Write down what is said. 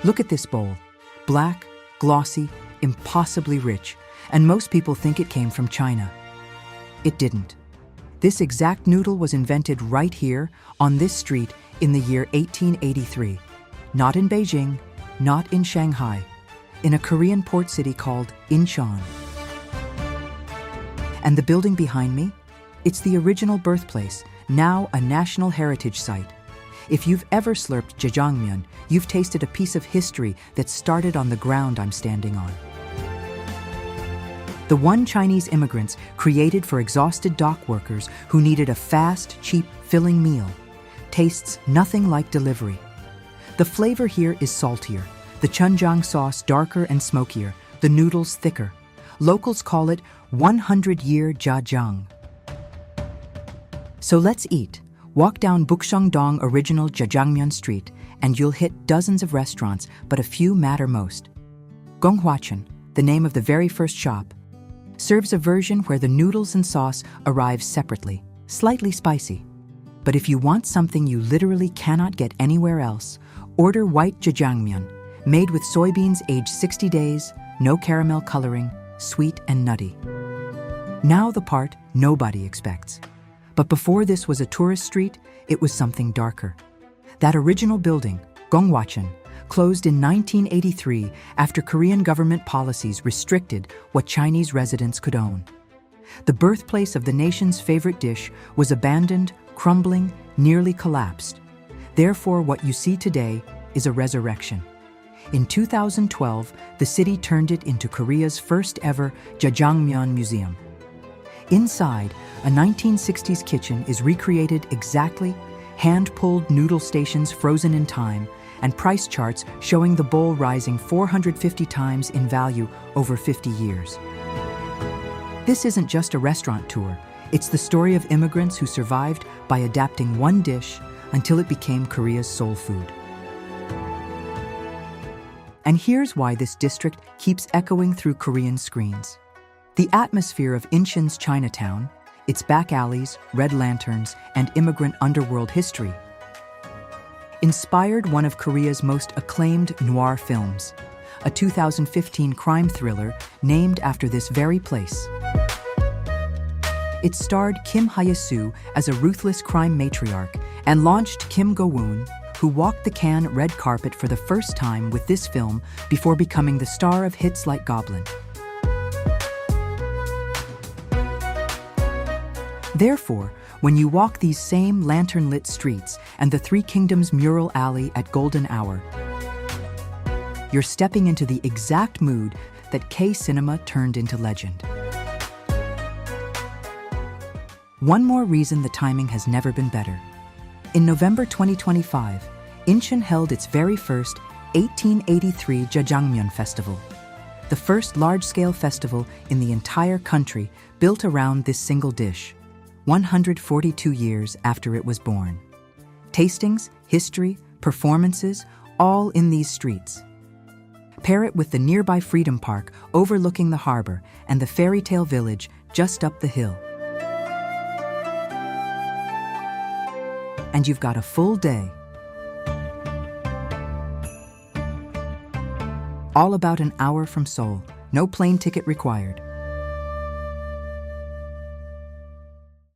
Look at this bowl. Black, glossy, impossibly rich, and most people think it came from China. It didn't. This exact noodle was invented right here, on this street, in the year 1883. Not in Beijing, not in Shanghai, in a Korean port city called Incheon. And the building behind me? It's the original birthplace, now a national heritage site. If you've ever slurped jajangmyeon, you've tasted a piece of history that started on the ground I'm standing on. The one Chinese immigrants created for exhausted dock workers who needed a fast, cheap, filling meal, tastes nothing like delivery. The flavor here is saltier, the chunjang sauce darker and smokier, the noodles thicker. Locals call it 100-year jajang. So let's eat. Walk down Bukseong-dong original Jajangmyeon Street and you'll hit dozens of restaurants, but a few matter most. Gonghwachun, the name of the very first shop, serves a version where the noodles and sauce arrive separately, slightly spicy. But if you want something you literally cannot get anywhere else, order white jajangmyeon, made with soybeans aged 60 days, no caramel coloring, sweet and nutty. Now the part nobody expects. But before this was a tourist street, it was something darker. That original building, Gonghwachun, closed in 1983 after Korean government policies restricted what Chinese residents could own. The birthplace of the nation's favorite dish was abandoned, crumbling, nearly collapsed. Therefore, what you see today is a resurrection. In 2012, the city turned it into Korea's first ever Jajangmyeon Museum. Inside, a 1960s kitchen is recreated exactly, hand-pulled noodle stations frozen in time, and price charts showing the bowl rising 450 times in value over 50 years. This isn't just a restaurant tour, it's the story of immigrants who survived by adapting one dish until it became Korea's soul food. And here's why this district keeps echoing through Korean screens. The atmosphere of Incheon's Chinatown, its back alleys, red lanterns, and immigrant underworld history, inspired one of Korea's most acclaimed noir films, a 2015 crime thriller named after this very place. It starred Kim Hye-soo as a ruthless crime matriarch and launched Kim Go-woon, who walked the Cannes red carpet for the first time with this film before becoming the star of hits like Goblin. Therefore, when you walk these same lantern-lit streets and the Three Kingdoms mural alley at golden hour, you're stepping into the exact mood that K-cinema turned into legend. One more reason the timing has never been better. In November 2025, Incheon held its very first 1883 Jajangmyeon Festival, the first large-scale festival in the entire country built around this single dish, 142 years after it was born. Tastings, history, performances, all in these streets. Pair it with the nearby Freedom Park overlooking the harbor and the fairy tale village just up the hill. And you've got a full day. All about an hour from Seoul, no plane ticket required.